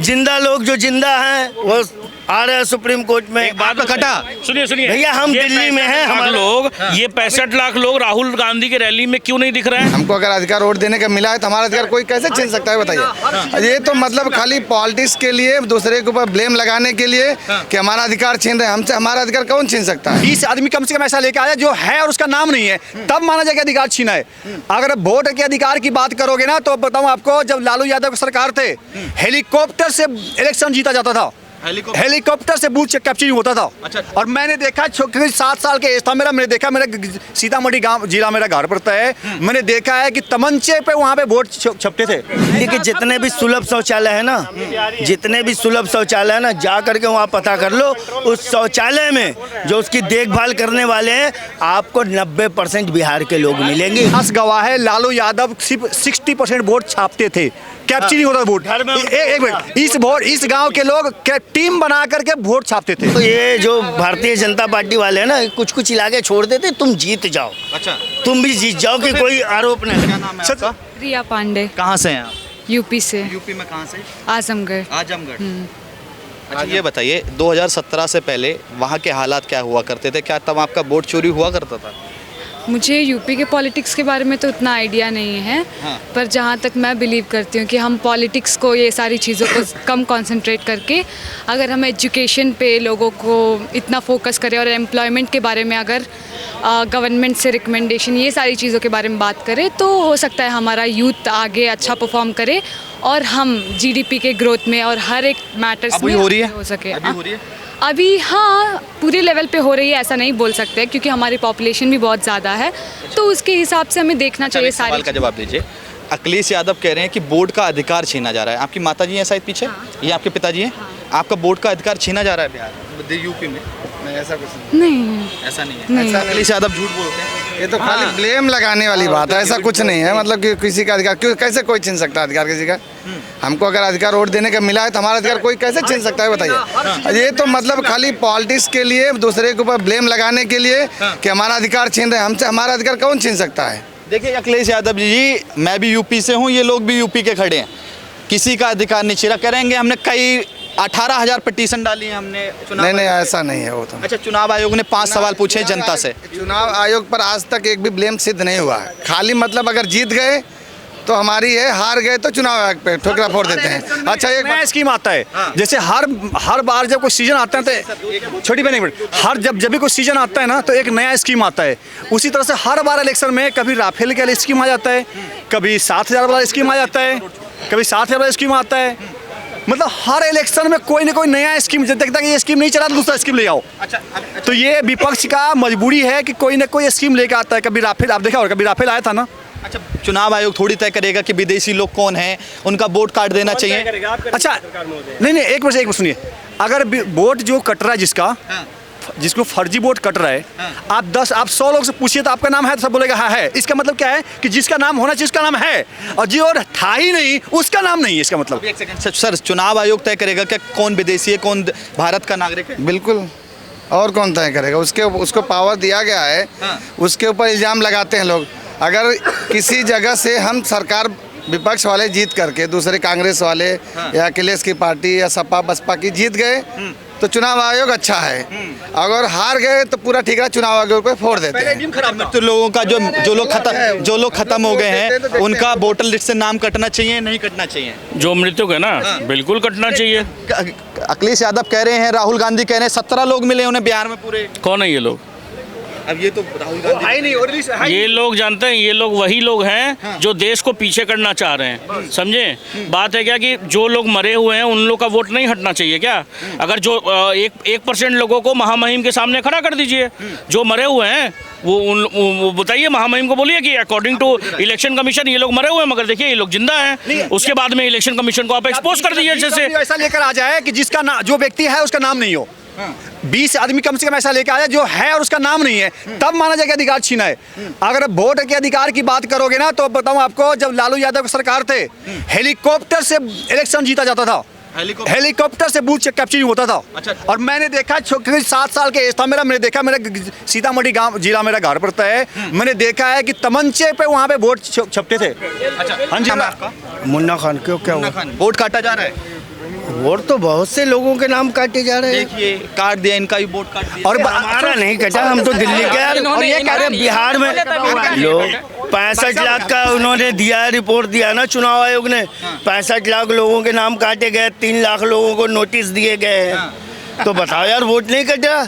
जिंदा लोग जो जिंदा हैं वो आ रहे हैं सुप्रीम कोर्ट में। एक बात कटा, सुनिए भैया, हम दिल्ली में हैं, हमारे लोग ये 65 लाख लोग राहुल गांधी की रैली में क्यों नहीं दिख रहे हैं? हमको अगर अधिकार वोट देने का मिला है तो हमारा अधिकार कोई कैसे छीन सकता है बताइए। ये तो मतलब खाली पॉलिटिक्स के लिए, दूसरे के ऊपर ब्लेम लगाने के लिए कि हमारा अधिकार छीन रहे हैं। हमसे हमारा अधिकार कौन छीन सकता है? 20 आदमी कम से कम ऐसा लेके आया जो है और उसका नाम नहीं है, तब माना जाएगा अधिकार छीना है। अगर वोट के अधिकार की बात करोगे ना तो बताऊं आपको, जब लालू यादव की सरकार थे हेलीकॉप्टर से इलेक्शन जीता जाता था, हेलीकॉप्टर से बूथ कैप्चरिंग होता था। अच्छा। और मैंने देखा 7 साल के एज था मेरा, मैंने देखा, मेरा सीतामढ़ी गांव जिला मेरा घर पड़ता है, मैंने देखा है कि तमंचे पे वहाँ पे वोट छपते थे। देखिए, जितने भी सुलभ शौचालय है ना, जितने भी सुलभ शौचालय है ना, जा करके वहाँ पता कर लो। उस शौचालय में जो उसकी देखभाल करने वाले हैं, आपको 90% बिहार के लोग मिलेंगे। हंस गवाह है, लालू यादव सिर्फ 60% वोट छापते थे, कैप्चरिंग होता था वोट। एक मिनट, इस गांव के लोग टीम बना करके वोट छापते थे। तो ये जो भारतीय जनता पार्टी वाले हैं ना, कुछ कुछ इलाके छोड़ देते, तुम जीत जाओ। अच्छा, तुम भी जीत जाओ कि कोई आरोप नहीं। क्या नाम है आपका? रिया पांडे। कहाँ से हैं आप? यूपी से। यूपी में कहाँ से? आजमगढ़। आजमगढ़। अच्छा, ये बताइए 2017 से पहले वहाँ के हालात क्या हुआ करते थे? क्या तब आपका वोट चोरी हुआ करता था? मुझे यूपी के पॉलिटिक्स के बारे में तो उतना आइडिया नहीं है। हाँ। पर जहाँ तक मैं बिलीव करती हूँ कि हम पॉलिटिक्स को, ये सारी चीज़ों को कम कंसंट्रेट करके अगर हम एजुकेशन पे लोगों को इतना फोकस करें और एम्प्लॉयमेंट के बारे में अगर गवर्नमेंट से रिकमेंडेशन, ये सारी चीज़ों के बारे में बात करें तो हो सकता है हमारा यूथ आगे अच्छा परफॉर्म करे और हम जीडीपी के ग्रोथ में और हर एक मैटर्स में हो रही है? हो सके। अभी हो रही है? अभी हाँ, पूरे लेवल पे हो रही है ऐसा नहीं बोल सकते क्योंकि हमारी पॉपुलेशन भी बहुत ज़्यादा है, तो उसके हिसाब से हमें देखना चाहिए। सारे सवाल का जवाब दीजिए। अखिलेश यादव कह रहे हैं कि वोट का अधिकार छीना जा रहा है। आपकी माता जी हैं शायद पीछे? हाँ। ये आपके पिताजी हैं? हाँ। आपका वोट का अधिकार छीना जा रहा है बिहार यूपी में? ऐसा कुछ नहीं, ऐसा नहीं है। नहीं। ऐसा अखिलेश यादव झूठ बोलते हैं। ये तो खाली ब्लेम लगाने वाली बात है, ऐसा कुछ नहीं है। मतलब कि किसी का अधिकार क्यों, कैसे कोई छीन सकता है अधिकार किसी का? हमको अगर अधिकार वोट देने का मिला है तो हमारा अधिकार कोई कैसे छीन सकता है बताइए। ये तो मतलब खाली पॉलिटिक्स के लिए, दूसरे के ऊपर ब्लेम लगाने के लिए कि हमारा अधिकार छीन रहे हैं। हमसे हमारा अधिकार कौन छीन सकता है? देखिए अखिलेश यादव जी, मैं भी यूपी से हूँ, ये लोग भी यूपी के खड़े हैं, किसी का अधिकार नहीं छीना करेंगे। हमने कई 18,000 पिटीशन डाली है हमने चुनाव। नहीं, ऐसा नहीं है वो तो। अच्छा, चुनाव आयोग ने 5 सवाल पूछे जनता से। चुनाव आयोग पर आज तक एक भी ब्लेम सिद्ध नहीं हुआ है। खाली मतलब अगर जीत गए तो हमारी है, हार गए तो चुनाव आयोग पे ठोकरा फोड़ देते हैं। अच्छा, एक नया स्कीम आता है। जैसे हर बार जब कोई सीजन आता है तो छोटी बहन, हर जब भी कोई सीजन आता है ना तो एक नया स्कीम आता है। उसी तरह से हर बार इलेक्शन में कभी राफेल का स्कीम आ जाता है, कभी 7,000 वाला स्कीम आ जाता है, कभी 7,000 वाला स्कीम आता है। मतलब हर इलेक्शन में कोई ना कोई नया स्कीम, जब तक ये स्कीम नहीं चला तो दूसरा स्कीम ले आओ। अच्छा, तो ये विपक्ष का मजबूरी है कि कोई ना कोई स्कीम लेकर आता है। कभी राफेल, आप देखा होगा, कभी राफेल आया था ना। अच्छा, चुनाव आयोग थोड़ी तय करेगा कि विदेशी लोग कौन हैं, उनका वोट काट देना चाहिए? अच्छा, नहीं, एक मिनट सुनिए। अगर वोट जो कट रहा है, जिसको फर्जी वोट कट रहा है, आप 100 लोग से पूछिए तो आपका नाम है तो सब बोलेगा हाँ है। इसका मतलब क्या है कि जिसका नाम होना चाहिए उसका नाम है, और जो और था ही नहीं उसका नाम नहीं है। इसका मतलब सर, चुनाव आयोग तय करेगा कि कौन विदेशी है, कौन भारत का नागरिक है? बिल्कुल, और कौन तय करेगा? उसको पावर दिया गया है, उसके ऊपर इल्ज़ाम लगाते हैं लोग। अगर किसी जगह से हम सरकार, विपक्ष वाले जीत करके, दूसरे कांग्रेस वाले या अखिलेश की पार्टी या सपा बसपा की जीत गए तो चुनाव आयोग अच्छा है, अगर हार गए तो पूरा ठीक है, चुनाव आयोग पे फोड़ देते हैं। तो लोगों का जो लोग खत्म हो गए हैं उनका वोटर लिस्ट से नाम कटना चाहिए, नहीं कटना चाहिए? जो मृतक है ना, बिल्कुल कटना चाहिए। अखिलेश यादव कह रहे हैं, राहुल गांधी कह रहे हैं 17 लोग मिले उन्हें बिहार में पूरे। कौन है ये लोग? अब ये तो राहुल गांधी, ये लोग जानते हैं, ये लोग वही लोग हैं जो देश को पीछे करना चाह रहे हैं। समझे बात है क्या कि जो लोग मरे हुए हैं उन लोग का वोट नहीं हटना चाहिए क्या? अगर जो 1% लोगों को महामहिम के सामने खड़ा कर दीजिए। जो मरे हुए हैं वो बताइए, महामहिम को बोलिए कि अकॉर्डिंग टू इलेक्शन कमीशन ये लोग मरे हुए हैं, मगर देखिए ये लोग जिंदा हैं। उसके बाद में इलेक्शन कमीशन को आप एक्सपोज कर दीजिए। जैसे ऐसा लेकर आ जाए कि जिसका जो व्यक्ति है उसका नाम नहीं हो। 20 आदमी कम से कम ऐसा लेके आया जो है और उसका नाम नहीं है, तब माना जाएगा अधिकार छीना है। अगर वोट के अधिकार की बात करोगे ना तो बताऊं आपको, जब लालू यादव की सरकार थे हेलीकॉप्टर से इलेक्शन जीता जाता था, हेलीकॉप्टर से बूथ कैप्चरिंग होता था। अच्छा। और मैंने देखा 7 साल के एज था मेरा, मैंने देखा, मेरा सीतामढ़ी गांव जिला मेरा घर पड़ता है, मैंने देखा है कि तमंचे पे वहाँ पे वोट छपते थे। अच्छा, हाँ जी। आपका? मुन्ना खान। क्यों, क्या हुआ? वोट काटा जा रहा है? वोट तो बहुत से लोगों के नाम काटे जा रहे हैं। देखिए काट दिया, इनका भी वोट काट दिया। और हमारा नहीं कटा, हम तो दिल्ली के यार। और ये कह रहे बिहार में लोग 65 लाख का उन्होंने दिया, रिपोर्ट दिया ना चुनाव आयोग ने। 65 लाख लोगों के नाम काटे गए, 3 लाख लोगों को नोटिस दिए गए हैं। तो बताओ यार, वोट नहीं कटा।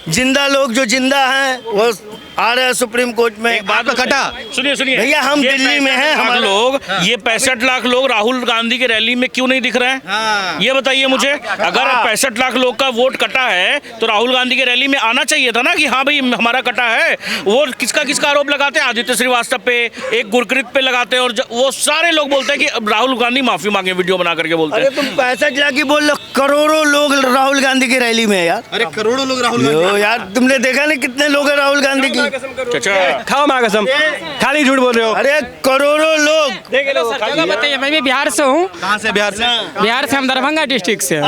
जिंदा लोग जो जिंदा हैं वो आ रहे हैं सुप्रीम कोर्ट में। एक बात कटा, सुनिए भैया, हम दिल्ली में हैं, हम हमारे लोग ये 65 लाख लोग राहुल गांधी की रैली में क्यों नहीं दिख रहे हैं? ये बताइए मुझे। अगर 65 लाख लोग का वोट कटा है तो राहुल गांधी की रैली में आना चाहिए था ना, कि हाँ भाई हमारा कटा है। वो किसका आरोप लगाते हैं? आदित्य श्रीवास्तव पे, एक गुरकृत पे लगाते हैं, और वो सारे लोग बोलते हैं कि राहुल गांधी माफी मांगे, वीडियो बना करके बोलते हैं। अरे तुम 65 लाख ही बोल लो, करोड़ों लोग राहुल गांधी की रैली में है यार। अरे करोड़ों लोग राहुल यो यार, तुमने देखा नहीं कितने लोग हैं राहुल गांधी की? चाचा खाओ माँ कसम, खाली झूठ बोल रहे हो। अरे करोड़ों लोग। बताइए, मैं भी बिहार से हूँ। कहाँ से? बिहार से। बिहार से हम दरभंगा डिस्ट्रिक्ट से हैं।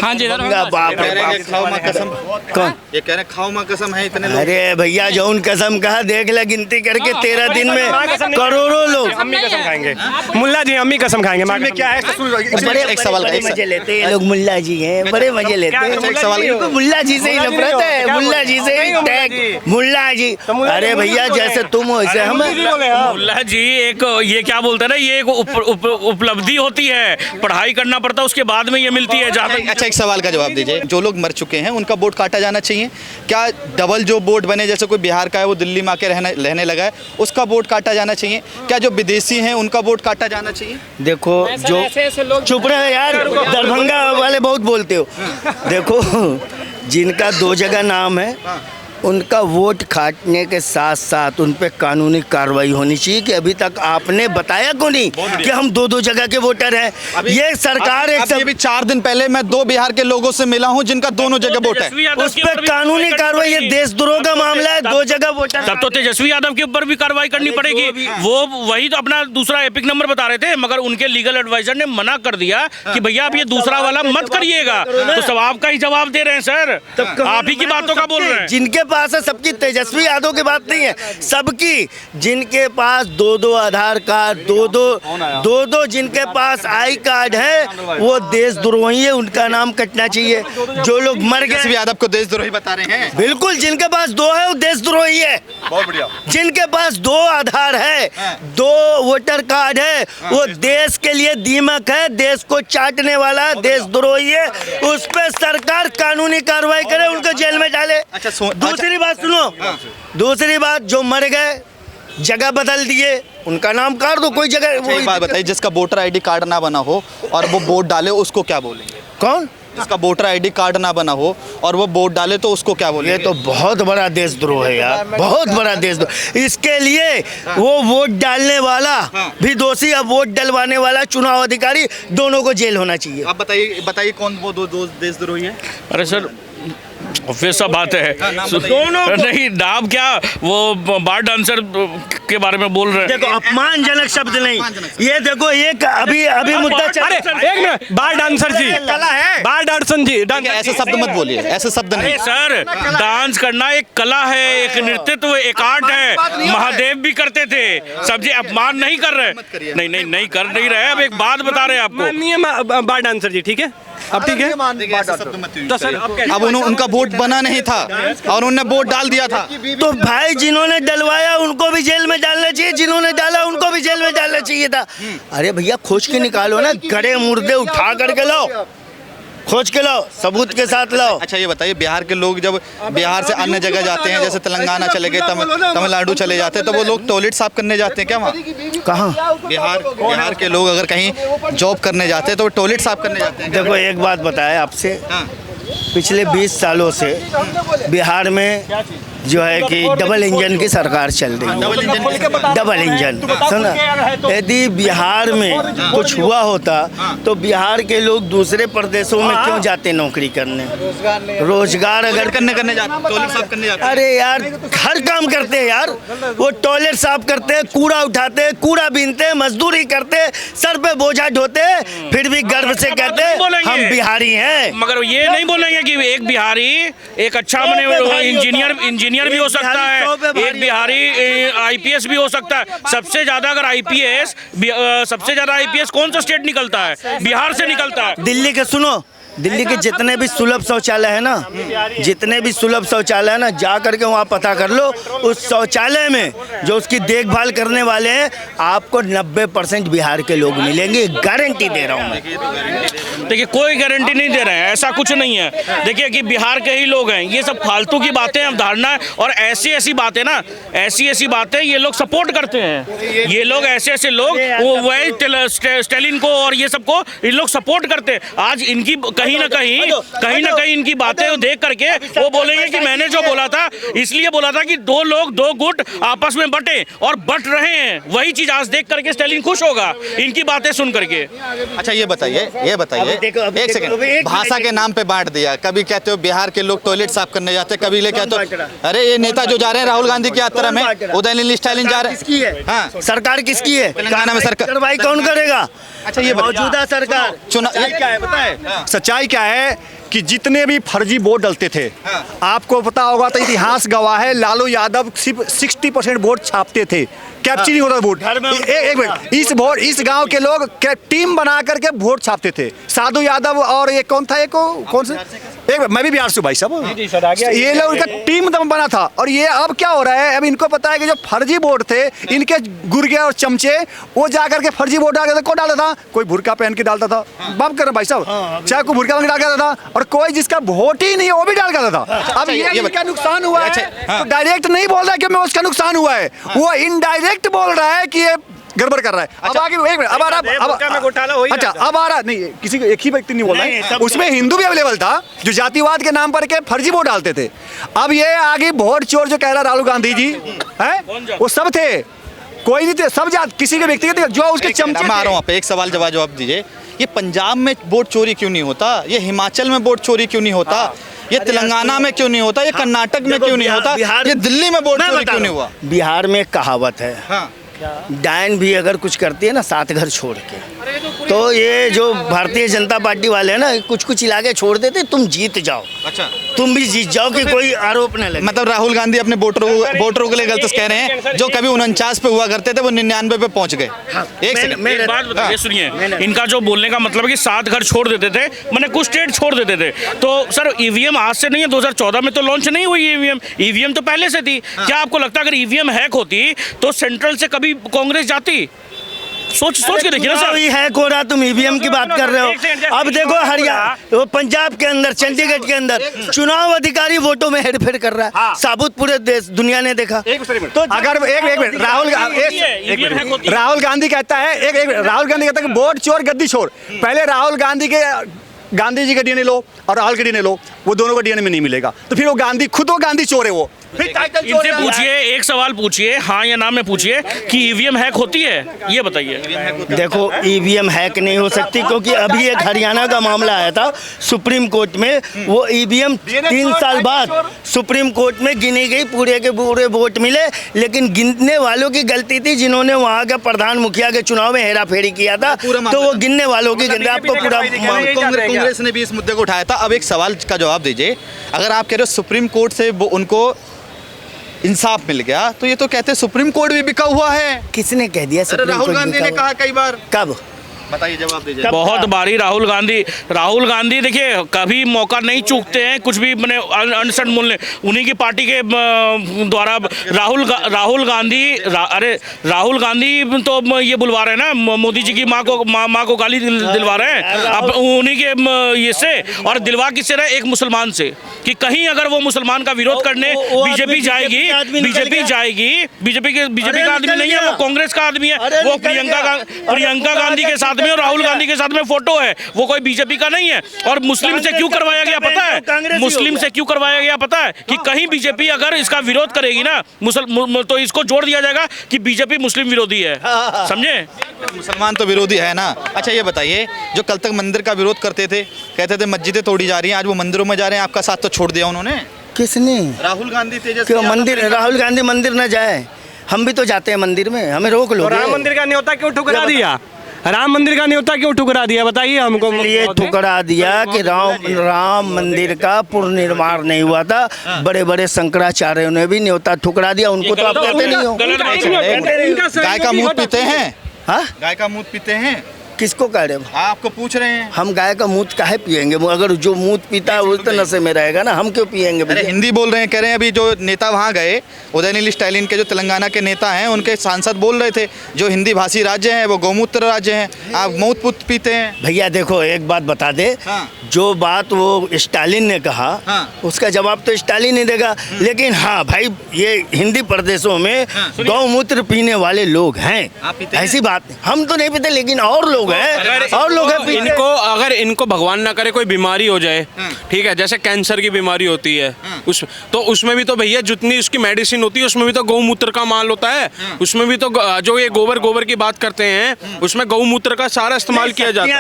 हाँ जी, दरभंगा। बाप रे बाप। खाओ माँ कसम। कौन? ये कह रहे खाओ माँ कसम है इतने लोग। अरे भैया, जौन कसम कहा देख ले, गिनती करके 13 दिन में करोड़ों लोग। अम्मी कसम खाएंगे, मुल्ला जी अम्मी कसम खाएंगे। माँ में क्या है? बड़े एक सवाल का- बड़े मजे लेते हैं लोग, मुल्ला जी हैं, बड़े मजे लेते हैं। एक सवाल- इनको मुल्ला जी से ही नफरत है, मुल्ला जी से ही टैग, मुल्ला जी। अरे भैया, जैसे तुम हो वैसे हम। मुल्ला जी एक ये क्या बोलते हैं ना, ये एक उपलब्धि होती है, पढ़ाई करना पड़ता है, उसके बाद में ये मिलती है। जहाँ तक अच्छा, एक सवाल का जवाब दीजिए। जो लोग मर चुके हैं उनका वोट काटा जाना चाहिए क्या? डबल जो वोट बने, जैसे कोई बिहार का है वो दिल्ली में आके रहने लगा है, उसका वोट काटा जाना चाहिए क्या? जो विदेशी हैं उनका वोट काटा जाना चाहिए? देखो, जो चुप रहे यार, दरभंगा वाले बहुत बोलते हो। देखो, जिनका 2 जगह नाम है उनका वोट काटने के साथ साथ उन पे कानूनी कार्रवाई होनी चाहिए। कि अभी तक आपने बताया क्यों नहीं कि हम 2 जगह के वोटर हैं? ये सरकार एक अभी 4 दिन पहले मैं 2 बिहार के लोगों से मिला हूं जिनका दोनों जगह वोट है। उस पर कानूनी कार्रवाई, ये देशद्रोह का मामला है। 2 जगह वोटर। तब तो तेजस्वी यादव के ऊपर भी कार्रवाई करनी पड़ेगी। वो वही तो अपना दूसरा एपिक नंबर बता रहे थे, मगर उनके लीगल एडवाइजर ने मना कर दिया कि भैया आप ये दूसरा वाला मत करिएगा। तो सब आपका ही जवाब दे रहे हैं सर, आप ही की बातों का बोल रहे हैं। जिनके पास है सबकी, तेजस्वी यादव की बात नहीं है, सबकी। जिनके पास 2 आधार कार्ड, 2 जिनके पास आई कार्ड है, वो देशद्रोही है, उनका नाम कटना चाहिए। जो लोग मर गए, तेजस्वी यादव को देशद्रोही बता रहे हैं। बिल्कुल, जिनके पास 2 है वो देशद्रोही है। बहुत बढ़िया। जिनके पास 2 आधार है, 2 वोटर कार्ड है, वो देश के लिए दीमक है, देश को चाटने वाला देशद्रोही है। उस पर सरकार कानूनी कार्रवाई करे, उनको जेल में डाले। दूसरी बात सुनो, दूसरी बात, जो मर गए जगह बदल दिए, उनका नाम काट दो। कोई जगह एक बात बताइए, जिसका वोटर आईडी कार्ड ना बना हो और वो वोट डाले, उसको क्या बोलेंगे? कौन? जिसका वोटर आईडी कार्ड ना बना हो और वो वोट डाले तो उसको क्या बोलेंगे? ये तो बहुत बड़ा देशद्रोह है यार, बहुत बड़ा देशद्रोह। इसके लिए वो वोट डालने वाला भी दोषी, अब वोट डलवाने वाला, चुनाव अधिकारी, दोनों को जेल होना चाहिए। आप बताइए कौन वो दो देशद्रोही है? अरे सर, फिर सब बात है। नहीं, नाम क्या, वो बार डांसर के बारे में बोल रहे हैं। देखो, अपमानजनक शब्द नहीं। ये देखो, एक अभी मुद्दा चल। अरे एक मिनट, बार डांसर जी, कला है। बार डांसर जी, ऐसे शब्द मत बोलिए, ऐसे शब्द नहीं। अरे सर, डांस करना एक कला है, एक नृत्यत्व, एक आर्ट है। महादेव भी करते थे। सब जी अपमान नहीं कर रहे। नहीं कर नहीं रहे। अब एक बात बता रहे हैं आपको। माननीय बार डांसर जी, ठीक है, अब ठीक है। तो सर अब उनका वोट बना नहीं था और उन्होंने वोट डाल दिया था। तो भाई, जिन्होंने डलवाया उनको भी जेल में डालना चाहिए, जिन्होंने डाला उनको भी जेल में डालना चाहिए था। अरे भैया, खोज के निकालो ना, गड़े मुर्दे उठा करके लाओ, खोज के लाओ, सबूत के साथ लाओ। अच्छा ये बताइए, बिहार के लोग जब बिहार से अन्य जगह जाते हैं, जैसे तेलंगाना चले गए, तमिलनाडु चले जाते हैं, तो वो लोग टॉयलेट साफ करने जाते हैं क्या वहाँ? कहाँ? बिहार के लोग अगर कहीं जॉब करने जाते हैं तो टॉयलेट साफ करने जाते हैं। देखो, एक बात बताए आपसे, पिछले 20 सालों से बिहार में जो है कि डबल इंजन की सरकार चल रही है। डबल इंजन, सुना? यदि बिहार में कुछ हुआ होता तो बिहार के लोग दूसरे प्रदेशों में क्यों जाते नौकरी करने? रोजगार अगर करने जाते, टॉयलेट साफ करने जाते। अरे यार, हर काम करते हैं यार। वो टॉयलेट साफ करते हैं, कूड़ा उठाते हैं, कूड़ा बीनते हैं, मजदूरी करते हैं, सर पे बोझा ढोते हैं, फिर भी गर्व से कहते हैं हम बिहारी हैं। मगर ये नहीं बोलेंगे कि एक बिहारी एक अच्छा बने इंजीनियर इंजीनियर भी हो सकता है, 100 पे एक बिहारी आईपीएस भी हो सकता है। सबसे ज्यादा अगर आईपीएस, सबसे ज्यादा आईपीएस कौन सा स्टेट निकलता है? बिहार से निकलता है। दिल्ली के सुनो, दिल्ली के जितने भी सुलभ शौचालय है ना, जितने भी सुलभ शौचालय है ना, जा करके वहाँ पता कर लो। उस शौचालय में जो उसकी देखभाल करने वाले हैं, आपको 90% बिहार के लोग मिलेंगे, गारंटी दे रहा हूँ मैं। देखिए कोई गारंटी नहीं दे रहे हैं, ऐसा कुछ नहीं है। देखिए कि बिहार के ही लोग हैं, ये सब फालतू की बातें, अवधारणा है। और ऐसी ऐसी बातें ना, ऐसी बातें ये लोग सपोर्ट करते हैं। ये लोग ऐसे लोग, वो वही स्टालिन को और ये सबको इन लोग सपोर्ट करते हैं। आज इनकी कहीं ना कहीं इनकी बातें देख करके वो बोलेंगे कि मैंने जो बोला था, इसलिए बोला था कि दो लोग दो गुट आपस में बटे, और बट रहे हैं। वही चीज आज देख करके स्टालिन खुश होगा, इनकी बातें सुन करके। अच्छा ये बताइए एक सेकंड, भाषा के नाम पे बांट दिया। कभी कहते हो बिहार के लोग टॉयलेट साफ करने जाते हैं, कभी ले कहते हो अरे ये नेता जो जा रहे हैं राहुल गांधी की यात्रा में, उदयनिधि स्टालिन जा रहे किसकी है? हैं। हाँ, सरकार किसकी है? तेलंगाना में सरकार कार्रवाई कौन करेगा? अच्छा ये मौजूदा सरकार। चुनाव क्या है पता है? सच्चाई क्या है कि जितने भी फर्जी वोट डलते थे, आपको पता होगा तो इतिहास गवाह है, लालू यादव सिर्फ 60% वोट छापते थे, कैप्चरिंग होता था वोट। एक मिनट, इस गांव के लोग टीम बना करके वोट छापते थे। साधु यादव और ये कौन था, एक कौन से, एक मैं भी बिहार से भाई साहब, ये लोग का टीम बना था। और ये अब क्या हो रहा है, अब इनको पता है कि जो फर्जी वोट थे, इनके गुर्गे और चमचे, वो जाकर के फर्जी वोट डालते थे। कौन डालता था? कोई बुर्का पहन के डालता था, बाप कर रहा भाई साहब, चाहे कोई बुर्का पहन के डाल था, और कोई जिसका वोट ही नहीं है वो भी डाल करता था। अब ये इनका नुकसान हुआ है, तो डायरेक्ट नहीं बोल रहा है कि मैं उसका नुकसान हुआ है, वो इनडायरेक्ट बोल रहा है कि ये गड़बड़ कर रहा है। अब आगे एक मिनट, अब आ रहा, अच्छा अब आ रहा नहीं, किसी को एक ही व्यक्ति नहीं बोल रहा है, उसमें हिंदू भी अवेलेबल था जो जातिवाद के नाम पर के फर्जी वोट डालते थे। अब ये आगे वोट चोर जो कह रहा राहुल गांधी जी है, वो सब थे, कोई नहीं थे, सब जात किसी के व्यक्तिगत जो उसके चमचे। मैं आ रहा हूँ आप एक सवाल जवाब दीजिए। ये पंजाब में वोट चोरी क्यों नहीं होता? ये हिमाचल में वोट चोरी क्यों नहीं होता? ये तेलंगाना में क्यों नहीं होता? ये कर्नाटक में क्यों नहीं होता? ये दिल्ली में वोट चोरी क्यों नहीं हुआ? बिहार में एक कहावत है, डायन भी अगर कुछ करती है ना 7 घर छोड़ के, तो ये जो भारतीय जनता पार्टी वाले हैं ना, कुछ इलाके छोड़ देते, तुम जीत जाओ। अच्छा, तुम भी जीत जाओ कि कोई आरोप न लगे। मतलब राहुल गांधी अपने वोटरों के लिए गलत कह रहे हैं, जो कभी 49 पे हुआ करते थे वो 99 पे पहुंच गए। एक बात बताइए, सुनिए, इनका जो बोलने का मतलब है कि 7 घर छोड़ देते थे, मैंने कुछ स्टेट छोड़ देते थे। तो सर ईवीएम आज से नहीं है, 2014 में तो लॉन्च नहीं हुई ईवीएम तो पहले से थी। क्या आपको लगता है अगर ईवीएम हैक होती तो सेंट्रल से कभी कांग्रेस जाती? सोच के देखिए ना सर, हैक हो रहा, तुम ईवीएम की बात कर रहे हो। अब देखो हरियाणा, वो पंजाब के अंदर, चंडीगढ़ के अंदर चुनाव अधिकारी वोटों में हेरफेर कर रहा है, साबुत पूरे देश दुनिया ने देखा। तो अगर एक मिनट, राहुल गांधी कहता है, राहुल गांधी कहता है कि वोट चोर गद्दी चोर। पहले राहुल गांधी जी का डीएनए लो और राहुल का डीएनए लो, वो दोनों का डीएनए में नहीं मिलेगा, तो फिर वो गांधी चोर है। वो फिर इनसे पूछिए, एक सवाल पूछिए, हाँ या ना में पूछिए कि ईवीएम हैक होती है, ये बताइए। देखो ईवीएम हैक नहीं हो सकती, क्योंकि अभी एक हरियाणा का मामला आया था सुप्रीम कोर्ट में, वो ईवीएम 3 साल बाद सुप्रीम कोर्ट में गिनी गई, पूरे के पूरे वोट मिले, लेकिन गिनने वालों की गलती थी, जिन्होंने वहाँ के प्रधान मुखिया के चुनाव में हेरा फेरी किया था, तो वो गिनने वालों की गलती। आपको पूरा कांग्रेस ने भी इस मुद्दे को उठाया था। अब एक सवाल का जवाब दीजिए, अगर आप कह रहे हो सुप्रीम कोर्ट से उनको इंसाफ मिल गया, तो ये तो कहते हैं सुप्रीम कोर्ट भी बिका हुआ है। किसने कह दिया? राहुल गांधी ने कहा कई बार। कब? बताइए, जवाब दीजिए। बहुत बारी राहुल गांधी देखिए कभी मौका नहीं चूकते हैं, कुछ भी मैंने अनशन मूल्य उन्हीं की पार्टी के द्वारा राहुल गांधी तो ये बुलवा रहे हैं ना, मोदी जी की माँ को गाली दिलवा रहे हैं अब उन्हीं के ये से, और दिलवा किससे रहे? एक मुसलमान से, कि कहीं अगर वो मुसलमान का विरोध करने बीजेपी जाएगी, बीजेपी का आदमी नहीं है, वो कांग्रेस का आदमी है, वो प्रियंका गांधी के साथ में और राहुल गांधी के साथ में फोटो है, वो कोई बीजेपी का नहीं है। और मुस्लिम से क्यों करवाया गया पता है? मुस्लिम से क्यों करवाया गया पता है? कि कहीं बीजेपी अगर इसका विरोध करेगी ना तो इसको जोड़ दिया जाएगा कि बीजेपी मुस्लिम विरोधी है, समझे? मुसलमान तो विरोधी है ना। अच्छा ये बताइए, जो कल तक मंदिर का विरोध करते थे, कहते थे मस्जिदें तोड़ी जा रही हैं, आज वो मंदिरों में जा रहे हैं, आपका साथ तो छोड़ दिया उन्होंने। किसने? राहुल गांधी, तेजस्वी। मंदिर, राहुल गांधी मंदिर न जाए, हम भी तो जाते हैं मंदिर में, हमें रोक लो। राम मंदिर का न्योता क्यों ठुकरा दिया? राम मंदिर का न्योता क्यों ठुकरा दिया बताइए हमको। ये ठुकरा दिया कि राम मंदिर का पुनर्निर्माण नहीं हुआ था। बड़े बड़े शंकराचार्यों ने भी न्योता ठुकरा दिया, उनको तो आप कहते नहीं हो। गाय का मूत पीते हैं? हाँ, गाय का मूत पीते हैं? किसको कह रहे हो? आपको पूछ रहे हैं। हम गाय का मूत काहे पिएंगे? अगर जो मूत पीता है वो तो नशे में रहेगा ना, हम क्यों पिएंगे? अरे हिंदी बोल रहे हैं, कह रहे हैं अभी जो नेता वहाँ गए, उदयनील स्टालिन के जो तेलंगाना के नेता हैं, उनके सांसद बोल रहे थे जो हिंदी भाषी राज्य हैं वो गौमूत्र राज्य हैं, आप मूत पुत पीते हैं। भैया देखो एक बात बता दे, हाँ। जो बात वो स्टालिन ने कहा हाँ। उसका जवाब तो स्टालिन ही देगा। लेकिन हाँ भाई, ये हिंदी प्रदेशों में गौमूत्र पीने वाले लोग हैं, आप पीते हैं? ऐसी बात हम तो नहीं पीते, लेकिन और लोग हैं, और लोग हैं पीते। इनको अगर इनको भगवान ना करे कोई बीमारी हो जाए, ठीक है, जैसे कैंसर की बीमारी होती है, उसमें भी तो भैया जितनी उसकी मेडिसिन होती है उसमें भी तो गौमूत्र का माल होता है, उसमें भी तो जो ये गोबर की बात करते हैं उसमें गौमूत्र का सारा इस्तेमाल किया जाता है।